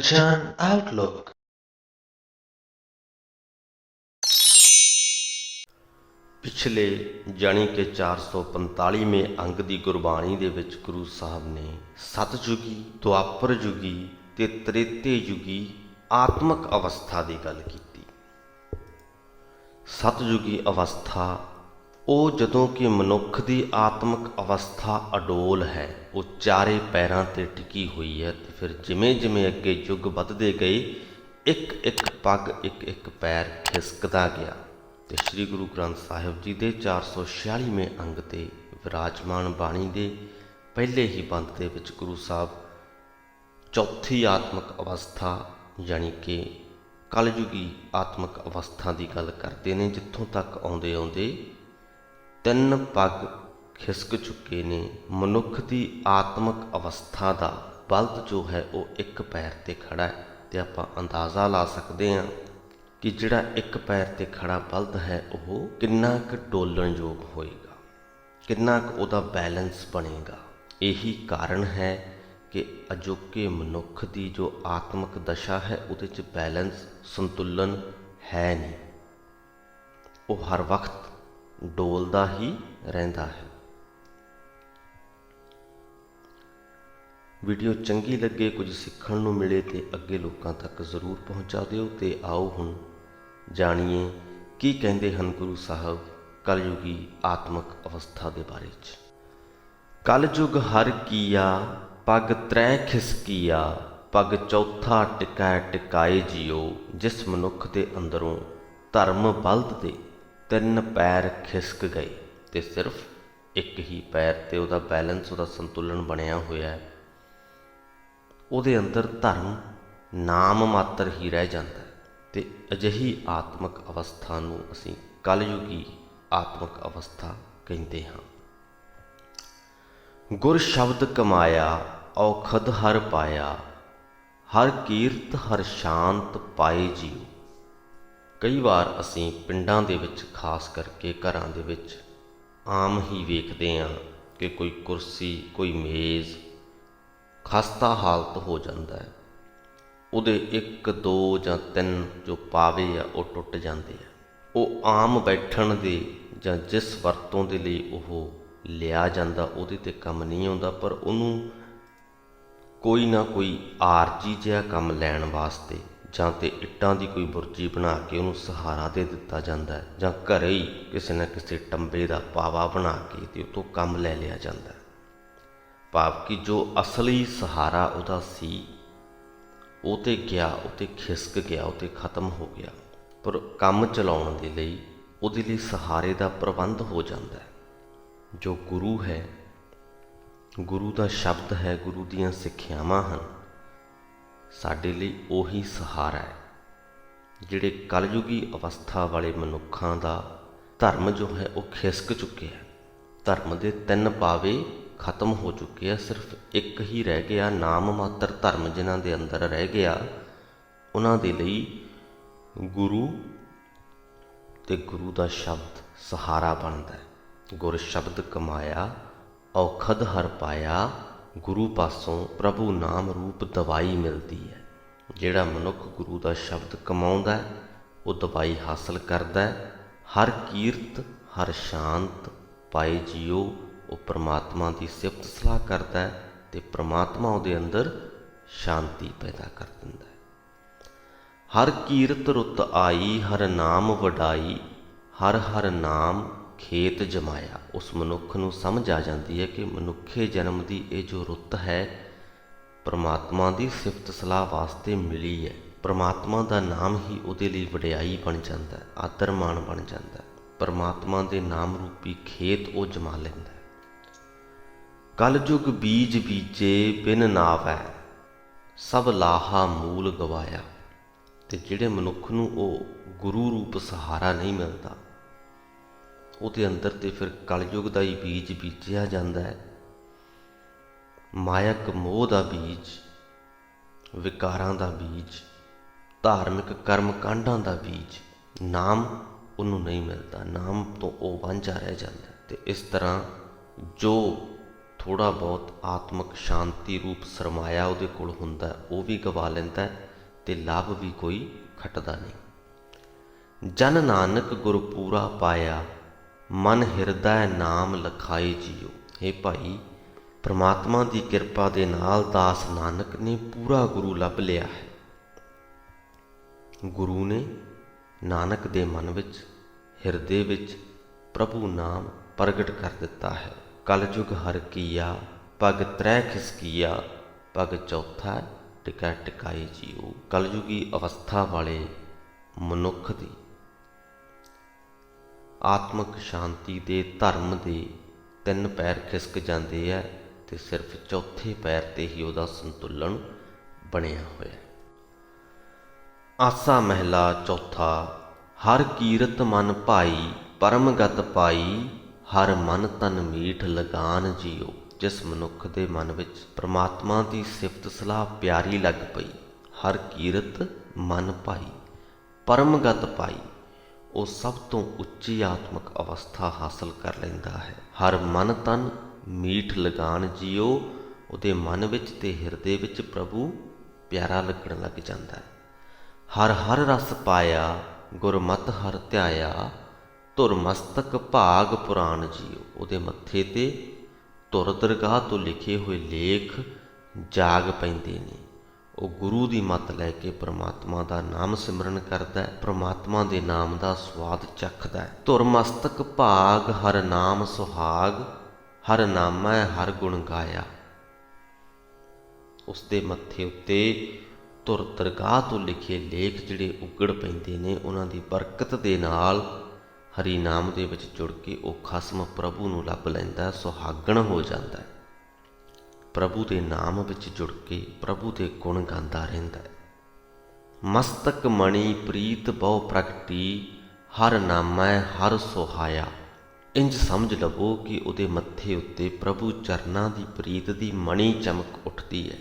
Kanchan Outlook। ਪਿਛਲੇ ਜਾਣੀ ਕਿ 445ਵੇਂ ਅੰਗ ਦੀ ਗੁਰਬਾਣੀ ਦੇ ਵਿੱਚ ਗੁਰੂ ਸਾਹਿਬ ਨੇ ਸਤਜੁਗੀ, ਦੁਆਪਰ ਯੁਗੀ ਤੇ ਤ੍ਰੇਤੇ ਯੁਗੀ ਆਤਮਿਕ ਅਵਸਥਾ ਦੀ ਗੱਲ ਕੀਤੀ। ਸਤਜੁਗੀ ਅਵਸਥਾ ਉਹ ਜਦੋਂ ਕਿ ਮਨੁੱਖ ਦੀ ਆਤਮਿਕ ਅਵਸਥਾ ਅਡੋਲ ਹੈ, ਉਹ ਚਾਰੇ ਪੈਰਾਂ 'ਤੇ ਟਿਕੀ ਹੋਈ ਹੈ। ਤੇ ਫਿਰ ਜਿਵੇਂ ਜਿਵੇਂ ਅੱਗੇ ਯੁੱਗ ਵੱਧਦੇ ਗਏ, ਇੱਕ ਇੱਕ ਪੱਗ, ਇੱਕ ਇੱਕ ਪੈਰ ਖਿਸਕਦਾ ਗਿਆ। ਤੇ ਸ੍ਰੀ ਗੁਰੂ ਗ੍ਰੰਥ ਸਾਹਿਬ ਜੀ ਦੇ 446ਵੇਂ ਅੰਗ 'ਤੇ ਵਿਰਾਜਮਾਨ ਬਾਣੀ ਦੇ ਪਹਿਲੇ ਹੀ ਬੰਦ ਦੇ ਵਿੱਚ ਗੁਰੂ ਸਾਹਿਬ ਚੌਥੀ ਆਤਮਿਕ ਅਵਸਥਾ ਯਾਨੀ ਕਿ ਕਲਯੁਗੀ ਆਤਮਿਕ ਅਵਸਥਾ ਦੀ ਗੱਲ ਕਰਦੇ ਨੇ, ਜਿੱਥੋਂ ਤੱਕ ਆਉਂਦੇ ਆਉਂਦੇ 3 ਪੱਗ ਖਿਸਕ ਚੁੱਕੇ ਨੇ। ਮਨੁੱਖ ਦੀ ਆਤਮਿਕ ਅਵਸਥਾ ਦਾ ਬਲਦ ਜੋ ਹੈ ਉਹ ਇੱਕ ਪੈਰ 'ਤੇ ਖੜ੍ਹਾ ਹੈ। ਤੇ ਆਪਾਂ ਅੰਦਾਜ਼ਾ ਲਾ ਸਕਦੇ ਹਾਂ ਕਿ ਜਿਹੜਾ ਇੱਕ ਪੈਰ 'ਤੇ ਖੜ੍ਹਾ ਬਲਦ ਹੈ ਉਹ ਕਿੰਨਾ ਕੁ ਡੋਲਣਯੋਗ ਹੋਏਗਾ, ਕਿੰਨਾ ਕੁ ਉਹਦਾ ਬੈਲੈਂਸ ਬਣੇਗਾ। ਇਹੀ ਕਾਰਨ ਹੈ ਕਿ ਅਜੋਕੇ ਮਨੁੱਖ ਦੀ ਜੋ ਆਤਮਿਕ ਦਸ਼ਾ ਹੈ ਉਹਦੇ 'ਚ ਬੈਲੈਂਸ, ਸੰਤੁਲਨ ਹੈ ਨਹੀਂ। ਉਹ ਹਰ ਵਕਤ ਡੋਲਦਾ ਹੀ ਰਹਿੰਦਾ ਹੈ। ਵੀਡੀਓ ਚੰਗੀ ਲੱਗੇ, ਕੁਝ ਸਿੱਖਣ ਨੂੰ ਮਿਲੇ ਤੇ ਅੱਗੇ ਲੋਕਾਂ ਤੱਕ ਜ਼ਰੂਰ ਪਹੁੰਚਾ ਦਿਓ। ਤੇ ਆਓ ਹੁਣ ਜਾਣੀਏ ਕੀ ਕਹਿੰਦੇ ਹਨ ਗੁਰੂ ਸਾਹਿਬ ਕਲਯੁਗੀ ਆਤਮਿਕ ਅਵਸਥਾ ਦੇ ਬਾਰੇ 'ਚ। ਕਲਯੁਗ ਹਰ ਕੀਆ, ਪਗ ਤ੍ਰੈ ਖਿਸਕੀਆ, ਪਗ ਚੌਥਾ ਟਿਕੈ ਟਿਕਾਏ ਜੀਓ। ਜਿਸ ਮਨੁੱਖ ਦੇ ਅੰਦਰੋਂ ਧਰਮ ਬਲਦ ਦੇ 3 ਪੈਰ ਖਿਸਕ ਗਏ ਤੇ ਸਿਰਫ ਇੱਕ ਹੀ ਪੈਰ 'ਤੇ ਉਹਦਾ ਬੈਲੈਂਸ, ਉਹਦਾ ਸੰਤੁਲਨ ਬਣਿਆ ਹੋਇਆ ਹੈ, ਉਹਦੇ ਅੰਦਰ ਧਰਮ ਨਾਮ ਮਾਤਰ ਹੀ ਰਹਿ ਜਾਂਦਾ ਹੈ। ਤੇ ਅਜਿਹੀ ਆਤਮਿਕ ਅਵਸਥਾ ਨੂੰ ਅਸੀਂ ਕਲਯੁਗੀ ਆਤਮਿਕ ਅਵਸਥਾ ਕਹਿੰਦੇ ਹਾਂ। ਗੁਰ ਸ਼ਬਦ ਕਮਾਇਆ, ਔਖਦ ਹਰ ਪਾਇਆ, ਹਰ ਕੀਰਤ ਹਰ ਸ਼ਾਂਤ ਪਾਏ ਜੀਓ। ਕਈ ਵਾਰ ਅਸੀਂ ਪਿੰਡਾਂ ਦੇ ਵਿੱਚ, ਖਾਸ ਕਰਕੇ ਘਰਾਂ ਦੇ ਵਿੱਚ ਆਮ ਹੀ ਵੇਖਦੇ ਹਾਂ ਕਿ ਕੋਈ ਕੁਰਸੀ, ਕੋਈ ਮੇਜ਼ ਖਸਤਾ ਹਾਲਤ ਹੋ ਜਾਂਦਾ ਹੈ, ਉਹਦੇ 1 2 ਜਾਂ 3 ਜੋ ਪਾਵੇ ਆ ਉਹ ਟੁੱਟ ਜਾਂਦੇ ਆ। ਉਹ ਆਮ ਬੈਠਣ ਦੇ ਜਾਂ ਜਿਸ ਵਰਤੋਂ ਦੇ ਲਈ ਉਹ ਲਿਆ ਜਾਂਦਾ ਉਹਦੇ 'ਤੇ ਕੰਮ ਨਹੀਂ ਆਉਂਦਾ, ਪਰ ਉਹਨੂੰ ਕੋਈ ਨਾ ਕੋਈ ਆਰਜੀ ਜਿਹਾ ਕੰਮ ਲੈਣ ਵਾਸਤੇ ਜਾਂ ਤੇ ਇੱਟਾਂ ਦੀ ਕੋਈ ਬੁਰਜੀ ਬਣਾ ਕੇ ਉਹਨੂੰ ਸਹਾਰਾ ਦੇ ਦਿੱਤਾ ਜਾਂਦਾ ਹੈ, ਜਾਂ ਘਰੇ ਹੀ ਕਿਸੇ ਨਾ ਕਿਸੇ ਟੰਬੇ ਦਾ ਪਾਵਾ ਬਣਾ ਕੇ ਤੇ ਉਹ ਤੋਂ ਕੰਮ ਲੈ ਲਿਆ ਜਾਂਦਾ ਹੈ। ਭਾਵ ਕਿ ਜੋ ਅਸਲੀ ਸਹਾਰਾ ਉਹਦਾ ਸੀ ਉਹ ਤੇ ਗਿਆ, ਉਹ ਤੇ ਖਿਸਕ ਗਿਆ, ਉਹ ਤੇ ਖਤਮ ਹੋ ਗਿਆ। ਪਰ ਕੰਮ ਚਲਾਉਣ ਦੇ ਲਈ ਉਹਦੇ ਲਈ ਸਹਾਰੇ ਦਾ ਪ੍ਰਬੰਧ ਹੋ ਜਾਂਦਾ ਹੈ। ਜੋ ਗੁਰੂ ਹੈ, ਗੁਰੂ ਦਾ ਸ਼ਬਦ ਹੈ, ਗੁਰੂ ਦੀਆਂ ਸਿੱਖਿਆਵਾਂ ਹਨ, ਸਾਡੇ ਲਈ ਉਹੀ ਸਹਾਰਾ ਹੈ। ਜਿਹੜੇ ਕਲਯੁਗੀ ਅਵਸਥਾ ਵਾਲੇ ਮਨੁੱਖਾਂ ਦਾ ਧਰਮ ਜੋ ਹੈ ਉਹ ਖਿਸਕ ਚੁੱਕਿਆ, ਧਰਮ ਦੇ 3 ਪਾਵੇ ਖਤਮ ਹੋ ਚੁੱਕੇ ਆ, ਸਿਰਫ ਇੱਕ ਹੀ ਰਹਿ ਗਿਆ, ਨਾਮ ਮਾਤਰ ਧਰਮ ਜਿਨ੍ਹਾਂ ਦੇ ਅੰਦਰ ਰਹਿ ਗਿਆ। ਉਹਨਾਂ ਦੇ ਲਈ ਗੁਰੂ ਤੇ ਗੁਰੂ ਦਾ ਸ਼ਬਦ ਸਹਾਰਾ ਬਣਦਾ ਹੈ। ਗੁਰ ਸ਼ਬਦ ਕਮਾਇਆ, ਔਖਦ ਹਰ ਪਾਇਆ, ਗੁਰੂ ਪਾਸੋਂ ਪ੍ਰਭੂ ਨਾਮ ਰੂਪ ਦਵਾਈ ਮਿਲਦੀ ਹੈ। ਜਿਹੜਾ ਮਨੁੱਖ ਗੁਰੂ ਦਾ ਸ਼ਬਦ ਕਮਾਉਂਦਾ ਉਹ ਦਵਾਈ ਹਾਸਲ ਕਰਦਾ। ਹਰ ਕੀਰਤ ਹਰ ਸ਼ਾਂਤ ਪਾਏ ਜੀਓ। ਉਹ ਪ੍ਰਮਾਤਮਾ ਦੀ ਸਿਫਤ ਸਲਾਹ ਕਰਦਾ ਤੇ ਪ੍ਰਮਾਤਮਾ ਉਹਦੇ ਅੰਦਰ ਸ਼ਾਂਤੀ ਪੈਦਾ ਕਰ ਦਿੰਦਾ ਹੈ। ਹਰ ਕੀਰਤ ਰੁੱਤ ਆਈ, ਹਰ ਨਾਮ ਵਡਾਈ, ਹਰ ਹਰ ਨਾਮ ਖੇਤ ਜਮਾਇਆ। ਉਸ ਮਨੁੱਖ ਨੂੰ ਸਮਝ ਆ ਜਾਂਦੀ ਹੈ ਕਿ ਮਨੁੱਖੇ ਜਨਮ ਦੀ ਇਹ ਜੋ ਰੁੱਤ ਹੈ ਪ੍ਰਮਾਤਮਾ ਦੀ ਸਿਫਤ ਸਲਾਹ ਵਾਸਤੇ ਮਿਲੀ ਹੈ। ਪ੍ਰਮਾਤਮਾ ਦਾ ਨਾਮ ਹੀ ਉਹਦੇ ਲਈ ਵਡਿਆਈ ਬਣ ਜਾਂਦਾ, ਆਦਰ ਮਾਣ ਬਣ ਜਾਂਦਾ। ਪ੍ਰਮਾਤਮਾ ਦੇ ਨਾਮ ਰੂਪੀ ਖੇਤ ਉਹ ਜਮਾ ਲੈਂਦਾ। ਕਲਯੁਗ ਬੀਜ ਬੀਜੇ ਬਿਨ ਨਾਵੈ, ਸਭ ਲਾਹਾ ਮੂਲ ਗਵਾਇਆ। ਤੇ ਜਿਹੜੇ ਮਨੁੱਖ ਨੂੰ ਉਹ ਗੁਰੂ ਰੂਪ ਸਹਾਰਾ ਨਹੀਂ ਮਿਲਦਾ, ਉਹਦੇ ਅੰਦਰ ਤੇ ਫਿਰ ਕਲਯੁਗ ਦਾ ਹੀ ਬੀਜ ਬੀਜਿਆ ਜਾਂਦਾ ਹੈ। ਮਾਇਕ ਮੋਹ ਦਾ ਬੀਜ, ਵਿਕਾਰਾਂ ਦਾ ਬੀਜ, ਧਾਰਮਿਕ ਕਰਮ ਕਾਂਡਾਂ ਦਾ ਬੀਜ। ਨਾਮ ਉਹਨੂੰ ਨਹੀਂ ਮਿਲਦਾ, ਨਾਮ ਤੋਂ ਉਹ ਵਾਂਝਾ ਰਹਿ ਜਾਂਦਾ। ਤੇ ਇਸ ਤਰ੍ਹਾਂ ਜੋ ਥੋੜ੍ਹਾ ਬਹੁਤ ਆਤਮਿਕ ਸ਼ਾਂਤੀ ਰੂਪ ਸਰਮਾਇਆ ਉਹਦੇ ਕੋਲ ਹੁੰਦਾ, ਉਹ ਵੀ ਗਵਾ ਲੈਂਦਾ ਅਤੇ ਲਾਭ ਵੀ ਕੋਈ ਖੱਟਦਾ ਨਹੀਂ। ਜਨ ਨਾਨਕ ਗੁਰ ਪੂਰਾ ਪਾਇਆ, ਮਨ ਹਿਰਦੈ ਨਾਮ ਲਖਾਏ ਜੀਓ। ਇਹ ਭਾਈ, ਪਰਮਾਤਮਾ ਦੀ ਕਿਰਪਾ ਦੇ ਨਾਲ ਦਾਸ ਨਾਨਕ ਨੇ ਪੂਰਾ ਗੁਰੂ ਲੱਭ ਲਿਆ ਹੈ। ਗੁਰੂ ਨੇ ਨਾਨਕ ਦੇ ਮਨ ਵਿੱਚ, ਹਿਰਦੇ ਵਿੱਚ ਪ੍ਰਭੂ ਨਾਮ ਪ੍ਰਗਟ ਕਰ ਦਿੱਤਾ ਹੈ। ਕਲਯੁਗ ਹਰ ਕੀਆ, ਪਗ ਤ੍ਰੈ ਖਿਸਕੀਆ, ਪਗ ਚੌਥਾ ਟਿਕਾ ਟਿਕਾਏ ਜੀਓ। ਕਲਯੁਗੀ ਅਵਸਥਾ ਵਾਲੇ ਮਨੁੱਖ ਦੀ ਆਤਮਿਕ ਸ਼ਾਂਤੀ ਦੇ, ਧਰਮ ਦੇ 3 ਪੈਰ ਖਿਸਕ ਜਾਂਦੇ ਹੈ ਅਤੇ ਸਿਰਫ ਚੌਥੇ ਪੈਰ 'ਤੇ ਹੀ ਉਹਦਾ ਸੰਤੁਲਨ ਬਣਿਆ ਹੋਇਆ। ਆਸਾ ਮਹਿਲਾ ਚੌਥਾ। ਹਰ ਕੀਰਤ ਮਨ ਭਾਈ, ਪਰਮ ਗਤ ਪਾਈ, ਹਰ ਮਨ ਤਨ ਮੀਠ ਲਗਾਨ ਜੀਓ। ਜਿਸ ਮਨੁੱਖ ਦੇ ਮਨ ਵਿੱਚ ਪ੍ਰਮਾਤਮਾ ਦੀ ਸਿਫਤ ਸਲਾਹ ਪਿਆਰੀ ਲੱਗ ਪਈ, ਹਰ ਕੀਰਤ ਮਨ ਭਾਈ, ਪਰਮ ਗਤ ਪਾਈ, ਉਹ ਸਭ ਤੋਂ ਉੱਚੀ ਆਤਮਿਕ ਅਵਸਥਾ ਹਾਸਲ ਕਰ ਲੈਂਦਾ ਹੈ। ਹਰ ਮਨ ਤਨ ਮੀਠ ਲਗਾਨ ਜੀਓ। ਉਹਦੇ ਮਨ ਵਿੱਚ ਅਤੇ ਹਿਰਦੇ ਵਿੱਚ ਪ੍ਰਭੂ ਪਿਆਰਾ ਲੱਗਣ ਲੱਗ ਜਾਂਦਾ ਹੈ। ਹਰ ਹਰ ਰਸ ਪਾਇਆ, ਗੁਰਮਤਿ ਹਰ ਧਿਆਇਆ, ਧੁਰ ਮਸਤਕ ਭਾਗ ਪੁਰਾਣ ਜੀਓ। ਉਹਦੇ ਮੱਥੇ 'ਤੇ ਧੁਰ ਦਰਗਾਹ ਤੋਂ ਲਿਖੇ ਹੋਏ ਲੇਖ ਜਾਗ ਪੈਂਦੇ ਨੇ। ਉਹ ਗੁਰੂ ਦੀ ਮੱਤ ਲੈ ਕੇ ਪ੍ਰਮਾਤਮਾ ਦਾ ਨਾਮ ਸਿਮਰਨ ਕਰਦਾ ਹੈ, ਪ੍ਰਮਾਤਮਾ ਦੇ ਨਾਮ ਦਾ ਸਵਾਦ ਚੱਖਦਾ ਹੈ। ਧੁਰ ਮਸਤਕ ਭਾਗ ਹਰ ਨਾਮ ਸੁਹਾਗ, ਹਰ ਨਾਮੈ ਹਰ ਗੁਣ ਗਾਇਆ। ਉਸ ਦੇ ਮੱਥੇ ਉੱਤੇ ਧੁਰ ਦਰਗਾਹ ਤੋਂ ਲਿਖੇ ਲੇਖ ਜਿਹੜੇ ਉੱਗੜ ਪੈਂਦੇ ਨੇ, ਉਹਨਾਂ ਦੀ ਬਰਕਤ ਦੇ ਨਾਲ ਹਰੀ ਨਾਮ ਦੇ ਵਿੱਚ ਜੁੜ ਕੇ ਉਹ ਖਸਮ ਪ੍ਰਭੂ ਨੂੰ ਲੱਭ ਲੈਂਦਾ, ਸੁਹਾਗਣ ਹੋ ਜਾਂਦਾ ਹੈ। ਪ੍ਰਭੂ ਦੇ ਨਾਮ ਵਿੱਚ ਜੁੜ ਕੇ ਪ੍ਰਭੂ ਦੇ ਗੁਣ ਗਾਉਂਦਾ ਰਹਿੰਦਾ ਹੈ। ਮਸਤਕ ਮਣੀ ਪ੍ਰੀਤ ਬਹੁ ਪ੍ਰਗਟੀ, ਹਰ ਨਾਮੈ ਹਰ ਸੁਹਾਇਆ। ਇੰਝ ਸਮਝ ਲਵੋ ਕਿ ਉਹਦੇ ਮੱਥੇ ਉੱਤੇ ਪ੍ਰਭੂ ਚਰਨਾਂ ਦੀ ਪ੍ਰੀਤ ਦੀ ਮਣੀ ਚਮਕ ਉੱਠਦੀ ਹੈ।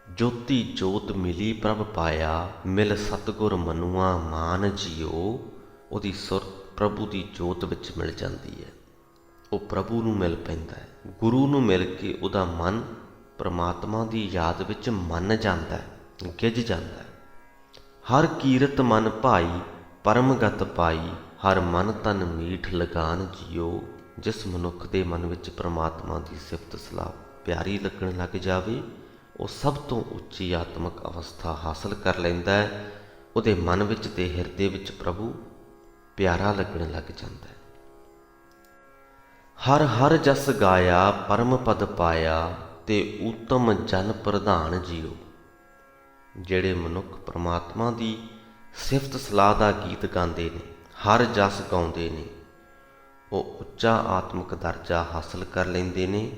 ਜੋਤੀ ਜੋਤ ਮਿਲੀ ਪ੍ਰਭ ਪਾਇਆ, ਮਿਲ ਸਤਿਗੁਰ ਮਨੁਆ ਮਾਨ ਜੀਓ। ਉਹਦੀ ਸੁਰਤ ਪ੍ਰਭੂ ਦੀ ਜੋਤ ਵਿੱਚ ਮਿਲ ਜਾਂਦੀ ਹੈ, ਉਹ ਪ੍ਰਭੂ ਨੂੰ ਮਿਲ ਪੈਂਦਾ ਹੈ। ਗੁਰੂ ਨੂੰ ਮਿਲ ਕੇ ਉਹਦਾ ਮਨ ਪ੍ਰਮਾਤਮਾ ਦੀ ਯਾਦ ਵਿੱਚ ਮੰਨ ਜਾਂਦਾ ਹੈ, ਗਿੱਝ ਜਾਂਦਾ ਹੈ। ਹਰ ਕੀਰਤ ਮਨ ਭਾਈ, ਪਰਮ ਗਤ ਪਾਈ, ਹਰ ਮਨ ਤਨ ਮੀਠ ਲਗਾਨ ਜੀਓ। ਜਿਸ ਮਨੁੱਖ ਦੇ ਮਨ ਵਿੱਚ ਪ੍ਰਮਾਤਮਾ ਦੀ ਸਿਫਤ ਸਲਾਹ ਪਿਆਰੀ ਲੱਗਣ ਲੱਗ ਜਾਵੇ, ਉਹ ਸਭ ਤੋਂ ਉੱਚੀ ਆਤਮਿਕ ਅਵਸਥਾ ਹਾਸਲ ਕਰ ਲੈਂਦਾ ਹੈ। ਉਹਦੇ ਮਨ ਵਿੱਚ ਅਤੇ ਹਿਰਦੇ ਵਿੱਚ ਪ੍ਰਭੂ ਪਿਆਰਾ ਲੱਗਣ ਲੱਗ ਜਾਂਦਾ ਹੈ। ਹਰ ਹਰ ਜਸ ਗਾਇਆ, ਪਰਮ ਪਦ ਪਾਇਆ, ਤੇ ਉੱਤਮ ਜਨ ਪ੍ਰਧਾਨ ਜੀਓ। ਜਿਹੜੇ ਮਨੁੱਖ ਪ੍ਰਮਾਤਮਾ ਦੀ ਸਿਫਤ ਸਲਾਹ ਦਾ ਗੀਤ ਗਾਉਂਦੇ ਨੇ, ਹਰ ਜਸ ਗਾਉਂਦੇ ਨੇ, ਉਹ ਉੱਚਾ ਆਤਮਿਕ ਦਰਜਾ ਹਾਸਲ ਕਰ ਲੈਂਦੇ ਨੇ,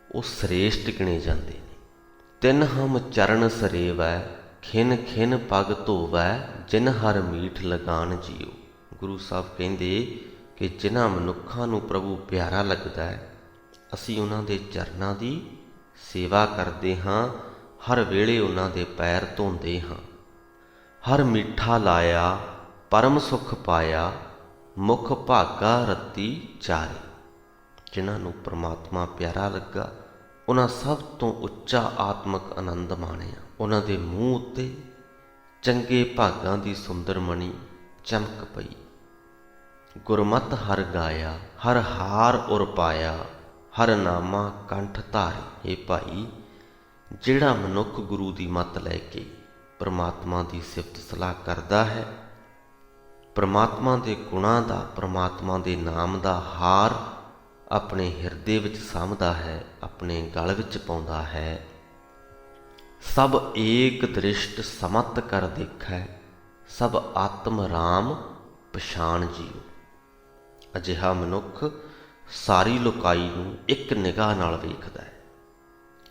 ਉਹ ਸ੍ਰੇਸ਼ਟ ਗਿਣੇ ਜਾਂਦੇ ਨੇ। ਤਿੰਨ ਹਮ ਚਰਨ ਸਰੇਵੈ, ਖਿਨ ਖਿਨ ਪਗ ਧੋਵੈ, ਜਿਨ ਹਰ ਮੀਠ ਲਗਾਨ ਜੀਓ। ਗੁਰੂ ਸਾਹਿਬ ਕਹਿੰਦੇ ਕਿ ਜਿਨ੍ਹਾਂ ਮਨੁੱਖਾਂ ਨੂੰ ਪ੍ਰਭੂ ਪਿਆਰਾ ਲੱਗਦਾ ਹੈ, ਅਸੀਂ ਉਹਨਾਂ ਦੇ ਚਰਨਾਂ ਦੀ ਸੇਵਾ ਕਰਦੇ ਹਾਂ, ਹਰ ਵੇਲੇ ਉਹਨਾਂ ਦੇ ਪੈਰ ਧੋਂਦੇ ਹਾਂ। ਹਰ ਮਿੱਠਾ ਲਾਇਆ, ਪਰਮ ਸੁਖ ਪਾਇਆ, ਮੁਖ ਭਾਗਾ ਰੱਤੀ ਚਾਰੇ। ਜਿਨ੍ਹਾਂ ਨੂੰ ਪ੍ਰਮਾਤਮਾ ਪਿਆਰਾ ਲੱਗਾ, ਉਹਨਾਂ ਸਭ ਤੋਂ ਉੱਚਾ ਆਤਮਿਕ ਆਨੰਦ ਮਾਣਿਆ। ਉਹਨਾਂ ਦੇ ਮੂੰਹ ਉੱਤੇ ਚੰਗੇ ਭਾਗਾਂ ਦੀ ਸੁੰਦਰ ਮਣੀ ਚਮਕ ਪਈ। ਗੁਰਮਤਿ ਹਰ ਗਾਇਆ, ਹਰ ਹਾਰ ਉਰ ਪਾਇਆ, ਹਰ ਨਾਮਾ ਕੰਠ ਧਾਰੇ। ਇਹ ਭਾਈ, ਜਿਹੜਾ ਮਨੁੱਖ ਗੁਰੂ ਦੀ ਮੱਤ ਲੈ ਕੇ ਪ੍ਰਮਾਤਮਾ ਦੀ ਸਿਫਤ ਸਲਾਹ ਕਰਦਾ ਹੈ, ਪ੍ਰਮਾਤਮਾ ਦੇ ਗੁਣਾਂ ਦਾ, ਪ੍ਰਮਾਤਮਾ ਦੇ ਨਾਮ ਦਾ ਹਾਰ ਆਪਣੇ ਹਿਰਦੇ ਵਿੱਚ ਸਾਂਭਦਾ ਹੈ, ਆਪਣੇ ਗਲ ਵਿੱਚ ਪਾਉਂਦਾ ਹੈ। ਸਭ ਏਕ ਦ੍ਰਿਸ਼ਟ ਸਮਤ ਕਰ ਦੇਖੈ, ਸਭ ਆਤਮ ਰਾਮ ਪਛਾਣ ਜੀਓ। ਅਜਿਹਾ ਮਨੁੱਖ ਸਾਰੀ ਲੋਕਾਈ ਨੂੰ ਇੱਕ ਨਿਗਾਹ ਨਾਲ ਵੇਖਦਾ ਹੈ,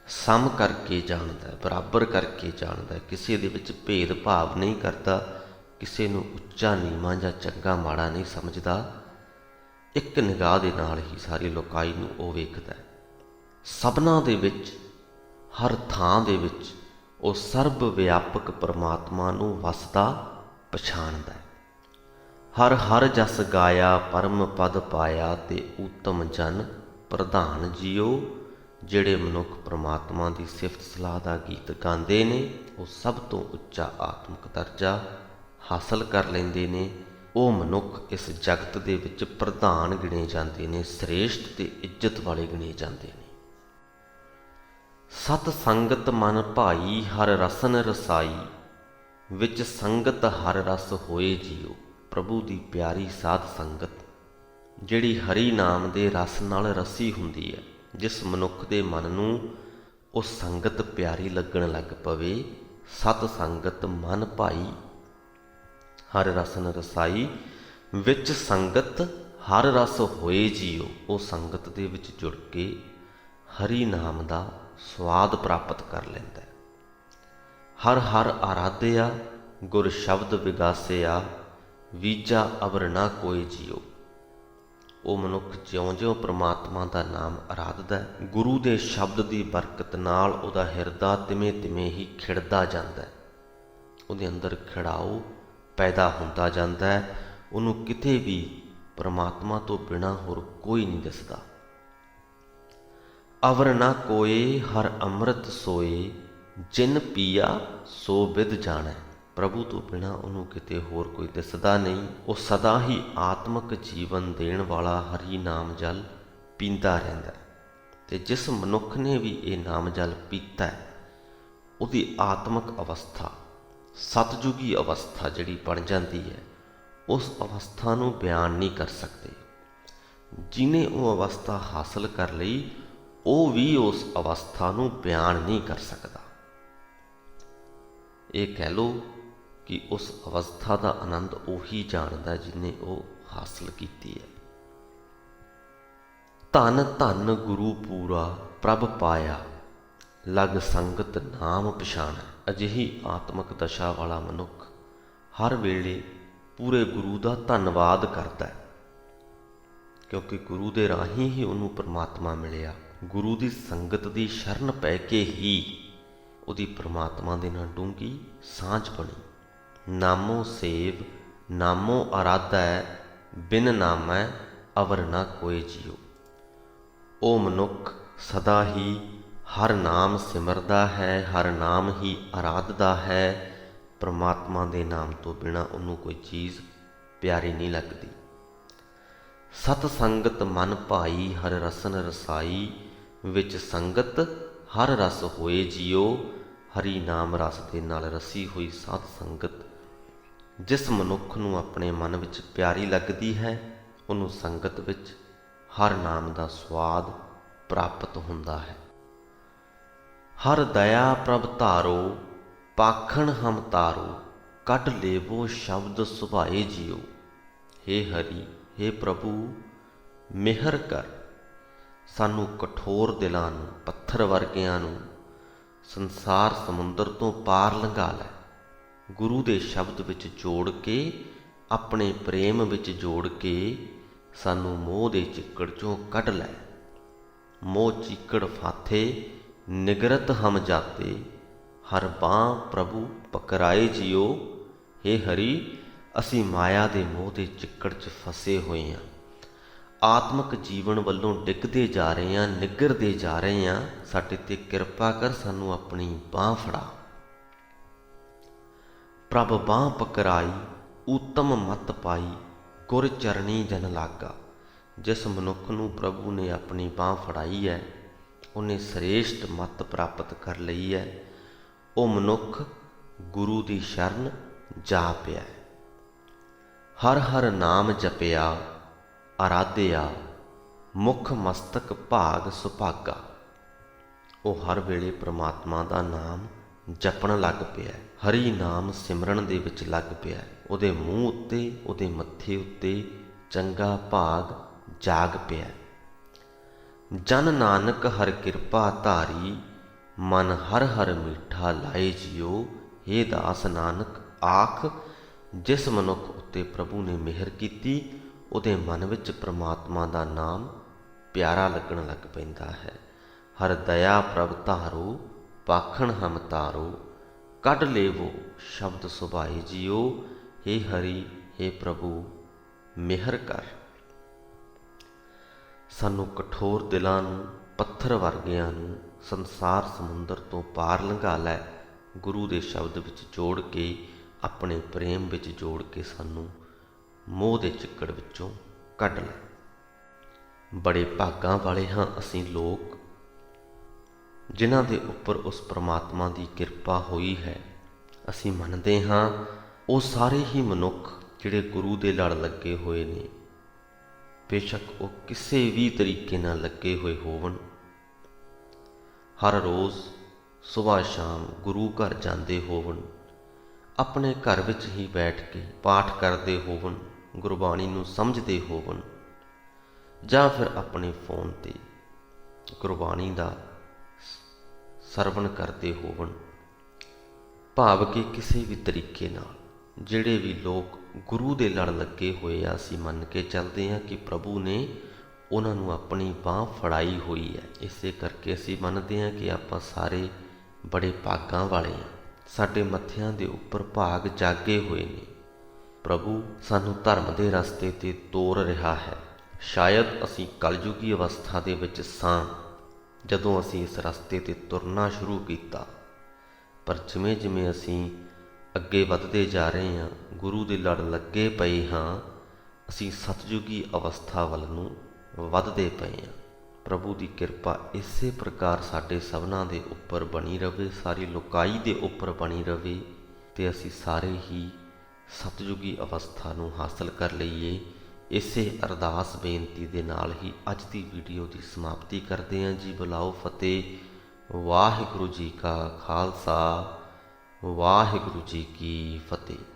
ਸਮ ਕਰਕੇ ਜਾਣਦਾ, ਬਰਾਬਰ ਕਰਕੇ ਜਾਣਦਾ, ਕਿਸੇ ਦੇ ਵਿੱਚ ਭੇਦ ਭਾਵ ਨਹੀਂ ਕਰਦਾ, ਕਿਸੇ ਨੂੰ ਉੱਚਾ ਨੀਵਾਂ ਜਾਂ ਚੰਗਾ ਮਾੜਾ ਨਹੀਂ ਸਮਝਦਾ। ਇੱਕ ਨਿਗਾਹ ਦੇ ਨਾਲ ਹੀ ਸਾਰੀ ਲੋਕਾਈ ਨੂੰ ਉਹ ਵੇਖਦਾ ਹੈ। ਸਭਨਾਂ ਦੇ ਵਿੱਚ, ਹਰ ਥਾਂ ਦੇ ਵਿੱਚ ਉਹ ਸਰਬ ਵਿਆਪਕ ਪਰਮਾਤਮਾ ਨੂੰ ਵਸਦਾ ਪਛਾਣਦਾ ਹੈ। ਹਰ ਹਰ ਜਸ ਗਾਇਆ, ਪਰਮ ਪਦ ਪਾਇਆ, ਤੇ ਉੱਤਮ ਜਨ ਪ੍ਰਧਾਨ ਜੀਓ। ਜਿਹੜੇ ਮਨੁੱਖ ਪ੍ਰਮਾਤਮਾ ਦੀ ਸਿਫਤ ਸਲਾਹ ਦਾ ਗੀਤ ਗਾਉਂਦੇ ਨੇ ਉਹ ਸਭ ਤੋਂ ਉੱਚਾ ਆਤਮਿਕ ਦਰਜਾ ਹਾਸਲ ਕਰ ਲੈਂਦੇ ਨੇ। ਉਹ ਮਨੁੱਖ ਇਸ ਜਗਤ ਦੇ ਵਿੱਚ ਪ੍ਰਧਾਨ ਗਿਣੇ ਜਾਂਦੇ ਨੇ, ਸ੍ਰੇਸ਼ਟ ਤੇ ਇੱਜ਼ਤ ਵਾਲੇ ਗਿਣੇ ਜਾਂਦੇ ਨੇ। ਸਤ ਸੰਗਤ ਮਨ ਭਾਈ ਹਰ ਰਸਨ ਰਸਾਈ, ਵਿੱਚ ਸੰਗਤ ਹਰ ਰਸ ਹੋਏ ਜੀਓ। ਪ੍ਰਭੂ ਦੀ ਪਿਆਰੀ ਸਾਧ ਸੰਗਤ ਜਿਹੜੀ ਹਰੀ ਨਾਮ ਦੇ ਰਸ ਨਾਲ ਰਸੀ ਹੁੰਦੀ ਹੈ, ਜਿਸ ਮਨੁੱਖ ਦੇ ਮਨ ਨੂੰ ਉਹ ਸੰਗਤ ਪਿਆਰੀ ਲੱਗਣ ਲੱਗ ਪਵੇ। ਸਤ ਸੰਗਤ ਮਨ ਭਾਈ ਹਰ ਰਸਨ ਰਸਾਈ, ਵਿੱਚ ਸੰਗਤ ਹਰ ਰਸ ਹੋਏ ਜੀਓ। ਉਹ ਸੰਗਤ ਦੇ ਵਿੱਚ ਜੁੜ ਕੇ ਹਰੀ ਨਾਮ ਦਾ ਸਵਾਦ ਪ੍ਰਾਪਤ ਕਰ ਲੈਂਦਾ। ਹਰ ਹਰ ਆਰਾਧਿਆ ਗੁਰ ਸ਼ਬਦ ਵਿਗਾਸਿਆ, ਵੀਜਾ ਅਵਰ ਨਾ ਕੋਈ ਜੀਓ। ਉਹ ਮਨੁੱਖ ਜਿਉਂ-ਜਿਉਂ ਪ੍ਰਮਾਤਮਾ ਦਾ ਨਾਮ ਆਰਾਧਦਾ, ਗੁਰੂ ਦੇ ਸ਼ਬਦ ਦੀ ਬਰਕਤ ਨਾਲ ਉਹਦਾ ਹਿਰਦਾ ਤਿਵੇਂ-ਤਿਵੇਂ ਹੀ ਖਿੜਦਾ ਜਾਂਦਾ। ਉਹਦੇ ਅੰਦਰ ਖਿੜਾਓ ਪੈਦਾ ਹੁੰਦਾ ਜਾਂਦਾ ਹੈ। ਉਹਨੂੰ ਕਿਤੇ ਵੀ ਪ੍ਰਮਾਤਮਾ ਤੋਂ ਬਿਨਾਂ ਹੋਰ ਕੋਈ ਨਹੀਂ ਦਿਸਦਾ। ਅਵਰ ਨਾ ਕੋਏ ਹਰ ਅੰਮ੍ਰਿਤ ਸੋਏ, ਜਿਨ ਪੀਆ ਸੋ ਬਿਧ ਜਾਣੈ। ਪ੍ਰਭੂ ਤੋਂ ਬਿਨਾਂ ਉਹਨੂੰ ਕਿਤੇ ਹੋਰ ਕੋਈ ਦਿਸਦਾ ਨਹੀਂ। ਉਹ ਸਦਾ ਹੀ ਆਤਮਿਕ ਜੀਵਨ ਦੇਣ ਵਾਲਾ ਹਰੀ ਨਾਮ ਜਲ ਪੀਂਦਾ ਰਹਿੰਦਾ। ਅਤੇ ਜਿਸ ਮਨੁੱਖ ਨੇ ਵੀ ਇਹ ਨਾਮ ਜਲ ਪੀਤਾ, ਉਹਦੀ ਆਤਮਿਕ ਅਵਸਥਾ ਸਤਜੁਗੀ ਅਵਸਥਾ ਜਿਹੜੀ ਬਣ ਜਾਂਦੀ ਹੈ, ਉਸ ਅਵਸਥਾ ਨੂੰ ਬਿਆਨ ਨਹੀਂ ਕਰ ਸਕਦੇ। ਜਿਹਨੇ ਉਹ ਅਵਸਥਾ ਹਾਸਲ ਕਰ ਲਈ, ਉਹ ਵੀ ਉਸ ਅਵਸਥਾ ਨੂੰ ਬਿਆਨ ਨਹੀਂ ਕਰ ਸਕਦਾ। ਇਹ ਕਹਿ ਲਓ ਕਿ ਉਸ ਅਵਸਥਾ ਦਾ ਆਨੰਦ ਉਹੀ ਜਾਣਦਾ ਜਿਹਨੇ ਉਹ ਹਾਸਲ ਕੀਤੀ ਹੈ। ਧੰਨ ਧੰਨ ਗੁਰੂ ਪੂਰਾ ਪ੍ਰਭ ਪਾਇਆ, ਲਗ ਸੰਗਤ ਨਾਮ ਪਛਾਣੈ। ਅਜਿਹੀ ਆਤਮਿਕ ਦਸ਼ਾ ਵਾਲਾ ਮਨੁੱਖ ਹਰ ਵੇਲੇ ਪੂਰੇ ਗੁਰੂ ਦਾ ਧੰਨਵਾਦ ਕਰਦਾ ਹੈ, ਕਿਉਂਕਿ ਗੁਰੂ ਦੇ ਰਾਹੀਂ ਹੀ ਉਹਨੂੰ ਪਰਮਾਤਮਾ ਮਿਲਿਆ। ਗੁਰੂ ਦੀ ਸੰਗਤ ਦੀ ਸ਼ਰਨ ਪੈ ਕੇ ਹੀ ਉਹਦੀ ਪਰਮਾਤਮਾ ਦੇ ਨਾਲ ਡੂੰਘੀ ਸਾਂਝ ਬਣੀ। ਨਾਮੋ ਸੇਵ ਨਾਮੋ ਆਰਾਧੈ, ਬਿਨ ਨਾਮੈ ਅਵਰ ਨਾ ਕੋਇ ਜੀਓ। ਉਹ ਮਨੁੱਖ ਸਦਾ ਹੀ ਹਰ ਨਾਮ ਸਿਮਰਦਾ ਹੈ, ਹਰ ਨਾਮ ਹੀ ਆਰਾਧਦਾ ਹੈ। ਪਰਮਾਤਮਾ ਦੇ ਨਾਮ ਤੋਂ ਬਿਨਾਂ ਉਹਨੂੰ ਕੋਈ ਚੀਜ਼ ਪਿਆਰੀ ਨਹੀਂ ਲੱਗਦੀ। ਸਤ ਸੰਗਤ ਮਨ ਭਾਈ ਹਰ ਰਸਨ ਰਸਾਈ, ਵਿੱਚ ਸੰਗਤ ਹਰ ਰਸ ਹੋਏ ਜੀਓ। ਹਰੀ ਨਾਮ ਰਸ ਦੇ ਨਾਲ ਰਸੀ ਹੋਈ ਸਾਧ ਸੰਗਤ ਜਿਸ ਮਨੁੱਖ ਨੂੰ ਆਪਣੇ ਮਨ ਵਿੱਚ ਪਿਆਰੀ ਲੱਗਦੀ ਹੈ, ਉਹਨੂੰ ਸੰਗਤ ਵਿੱਚ ਹਰ ਨਾਮ ਦਾ ਸਵਾਦ ਪ੍ਰਾਪਤ ਹੁੰਦਾ ਹੈ। ਹਰ ਦਇਆ ਪ੍ਰਭ ਧਾਰੋ, ਪਾਖਣ ਹਮ ਤਾਰੋ, ਕੱਢ ਲੇਵੋ ਸ਼ਬਦ ਸੁਭਾਏ ਜੀਓ। ਹੇ ਹਰੀ, ਹੇ ਪ੍ਰਭੂ, ਮਿਹਰ ਕਰ, ਸਾਨੂੰ ਕਠੋਰ ਦਿਲਾਂ ਨੂੰ, ਪੱਥਰ ਵਰਗਿਆਂ ਨੂੰ ਸੰਸਾਰ ਸਮੁੰਦਰ ਤੋਂ ਪਾਰ ਲੰਘਾ ਲੈ। ਗੁਰੂ ਦੇ ਸ਼ਬਦ ਵਿੱਚ ਜੋੜ ਕੇ, ਆਪਣੇ ਪ੍ਰੇਮ ਵਿੱਚ ਜੋੜ ਕੇ ਸਾਨੂੰ ਮੋਹ ਦੇ ਚਿੱਕੜ 'ਚੋਂ ਕੱਢ ਲੈ। ਮੋਹ ਚੀਕੜ ਫਾਥੇ ਨਿਗਰਤ ਹਮ ਜਾਤੇ, ਹਰ ਬਾਂਹ ਪ੍ਰਭੂ ਪਕਰਾਏ ਜੀਓ। ਹੇ ਹਰੀ, ਅਸੀਂ ਮਾਇਆ ਦੇ ਮੋਹ ਦੇ ਚਿੱਕੜ 'ਚ ਫਸੇ ਹੋਏ ਹਾਂ। ਆਤਮਿਕ ਜੀਵਨ ਵੱਲੋਂ ਡਿੱਗਦੇ ਜਾ ਰਹੇ ਹਾਂ, ਨਿੱਗਰਦੇ ਜਾ ਰਹੇ ਹਾਂ। ਸਾਡੇ 'ਤੇ ਕਿਰਪਾ ਕਰ, ਸਾਨੂੰ ਆਪਣੀ ਬਾਂਹ ਫੜਾ। ਪ੍ਰਭ ਬਾਂਹ ਪਕਰਾਈ, ਊਤਮ ਮਤ ਪਾਈ, ਗੁਰ ਚਰਣੀ ਜਨ ਲਾਗਾ। ਜਿਸ ਮਨੁੱਖ ਨੂੰ ਪ੍ਰਭੂ ਨੇ ਆਪਣੀ ਬਾਂਹ ਫੜਾਈ ਹੈ, ਉਹਨੇ ਸ੍ਰੇਸ਼ਟ ਮੱਤ ਪ੍ਰਾਪਤ ਕਰ ਲਈ ਹੈ। ਉਹ ਮਨੁੱਖ ਗੁਰੂ ਦੀ ਸ਼ਰਨ ਜਾ ਪਿਆ। ਹਰ ਹਰ ਨਾਮ ਜਪਿਆ, ਆਰਾਧਿਆ, ਮੁਖ ਮਸਤਕ ਭਾਗ ਸੁਭਾਗਾ। ਉਹ ਹਰ ਵੇਲੇ ਪ੍ਰਮਾਤਮਾ ਦਾ ਨਾਮ ਜਪਣ ਲੱਗ ਪਿਆ, ਹਰੀ ਨਾਮ ਸਿਮਰਨ ਦੇ ਵਿੱਚ ਲੱਗ ਪਿਆ। ਉਹਦੇ ਮੂੰਹ ਉੱਤੇ, ਉਹਦੇ ਮੱਥੇ ਉੱਤੇ ਚੰਗਾ ਭਾਗ ਜਾਗ ਪਿਆ। ਜਨ ਨਾਨਕ ਹਰ ਕਿਰਪਾ ਧਾਰੀ, ਮਨ ਹਰ ਹਰ ਮੀਠਾ ਲਾਏ ਜੀਓ। ਹੇ ਦਾਸ ਨਾਨਕ, ਆਖ ਜਿਸ ਮਨੁੱਖ ਉੱਤੇ ਪ੍ਰਭੂ ਨੇ ਮਿਹਰ ਕੀਤੀ, ਉਹਦੇ ਮਨ ਵਿੱਚ ਪ੍ਰਮਾਤਮਾ ਦਾ ਨਾਮ ਪਿਆਰਾ ਲੱਗਣ ਲੱਗ ਪੈਂਦਾ ਹੈ। ਹਰ ਦਇਆ ਪ੍ਰਭ ਧਾਰੋ, ਪਾਖਣ ਹਮ ਤਾਰੋ, ਕੱਢ ਲੇਵੋ ਸ਼ਬਦ ਸੁਭਾਏ ਜੀਓ। ਹੇ ਹਰੀ, ਹੇ ਪ੍ਰਭੂ, ਮਿਹਰ ਕਰ। ਸਾਨੂੰ ਕਠੋਰ ਦਿਲਾਂ ਨੂੰ, ਪੱਥਰ ਵਰਗਿਆਂ ਨੂੰ ਸੰਸਾਰ ਸਮੁੰਦਰ ਤੋਂ ਪਾਰ ਲੰਘਾ ਲੈ। ਗੁਰੂ ਦੇ ਸ਼ਬਦ ਵਿੱਚ ਜੋੜ ਕੇ, ਆਪਣੇ ਪ੍ਰੇਮ ਵਿੱਚ ਜੋੜ ਕੇ ਸਾਨੂੰ ਮੋਹ ਦੇ ਚਿੱਕੜ ਵਿੱਚੋਂ ਕੱਢ ਲੈ। ਬੜੇ ਭਾਗਾਂ ਵਾਲੇ ਹਾਂ ਅਸੀਂ ਲੋਕ, ਜਿਨ੍ਹਾਂ ਦੇ ਉੱਪਰ ਉਸ ਪ੍ਰਮਾਤਮਾ ਦੀ ਕਿਰਪਾ ਹੋਈ ਹੈ। ਅਸੀਂ ਮੰਨਦੇ ਹਾਂ ਉਹ ਸਾਰੇ ਹੀ ਮਨੁੱਖ ਜਿਹੜੇ ਗੁਰੂ ਦੇ ਲੜ ਲੱਗੇ ਹੋਏ ਨੇ, ਬੇਸ਼ੱਕ ਉਹ ਕਿਸੇ ਵੀ ਤਰੀਕੇ ਨਾਲ ਲੱਗੇ ਹੋਏ ਹੋਵਣ, ਹਰ ਰੋਜ਼ ਸੁਬਾਹ ਸ਼ਾਮ ਗੁਰੂ ਘਰ ਜਾਂਦੇ ਹੋਵਣ, ਆਪਣੇ ਘਰ ਵਿੱਚ ਹੀ ਬੈਠ ਕੇ ਪਾਠ ਕਰਦੇ ਹੋਵਣ, ਗੁਰਬਾਣੀ ਨੂੰ ਸਮਝਦੇ ਹੋਵਣ, ਜਾਂ ਫਿਰ ਆਪਣੇ ਫੋਨ 'ਤੇ ਗੁਰਬਾਣੀ ਦਾ ਸਰਵਣ ਕਰਦੇ ਹੋਵਣ। ਭਾਵ ਕਿ ਕਿਸੇ ਵੀ ਤਰੀਕੇ ਨਾਲ ਜਿਹੜੇ ਵੀ ਲੋਕ ਗੁਰੂ ਦੇ ਲੜ ਲੱਗੇ ਹੋਏ ਆ, ਅਸੀਂ ਮੰਨ ਕੇ ਚੱਲਦੇ ਹਾਂ ਕਿ ਪ੍ਰਭੂ ਨੇ ਉਹਨਾਂ ਨੂੰ ਆਪਣੀ ਬਾਂਹ ਫੜਾਈ ਹੋਈ ਹੈ। ਇਸੇ ਕਰਕੇ ਅਸੀਂ ਮੰਨਦੇ ਹਾਂ ਕਿ ਆਪਾਂ ਸਾਰੇ ਬੜੇ ਭਾਗਾਂ ਵਾਲੇ ਹਾਂ। ਸਾਡੇ ਮੱਥਿਆਂ ਦੇ ਉੱਪਰ ਭਾਗ ਜਾਗੇ ਹੋਏ ਨੇ। ਪ੍ਰਭੂ ਸਾਨੂੰ ਧਰਮ ਦੇ ਰਸਤੇ 'ਤੇ ਤੋਰ ਰਿਹਾ ਹੈ। ਸ਼ਾਇਦ ਅਸੀਂ ਕਲਯੁਗੀ ਅਵਸਥਾ ਦੇ ਵਿੱਚ ਸਾਂ ਜਦੋਂ ਅਸੀਂ ਇਸ ਰਸਤੇ 'ਤੇ ਤੁਰਨਾ ਸ਼ੁਰੂ ਕੀਤਾ, ਪਰ ਜਿਵੇਂ ਜਿਵੇਂ ਅਸੀਂ ਅੱਗੇ ਵੱਧਦੇ ਜਾ ਰਹੇ ਹਾਂ, ਗੁਰੂ ਦੇ ਲੜ ਲੱਗੇ ਪਏ ਹਾਂ, ਅਸੀਂ ਸਤਿਯੁਗੀ ਅਵਸਥਾ ਵੱਲ ਨੂੰ ਵੱਧਦੇ ਪਏ ਹਾਂ। ਪ੍ਰਭੂ ਦੀ ਕਿਰਪਾ ਇਸੇ ਪ੍ਰਕਾਰ ਸਾਡੇ ਸਭਨਾਂ ਦੇ ਉੱਪਰ ਬਣੀ ਰਵੇ, ਸਾਰੀ ਲੋਕਾਈ ਦੇ ਉੱਪਰ ਬਣੀ ਰਵੇ, ਅਤੇ ਅਸੀਂ ਸਾਰੇ ਹੀ ਸਤਿਯੁਗੀ ਅਵਸਥਾ ਨੂੰ ਹਾਸਲ ਕਰ ਲਈਏ। ਇਸੇ ਅਰਦਾਸ ਬੇਨਤੀ ਦੇ ਨਾਲ ਹੀ ਅੱਜ ਦੀ ਵੀਡੀਓ ਦੀ ਸਮਾਪਤੀ ਕਰਦੇ ਹਾਂ ਜੀ। ਬੁਲਾਓ ਫਤਿਹ। ਵਾਹਿਗੁਰੂ ਜੀ ਕਾ ਖਾਲਸਾ, ਵਾਹਿਗੁਰੂ ਜੀ ਕੀ ਫਤਿਹ।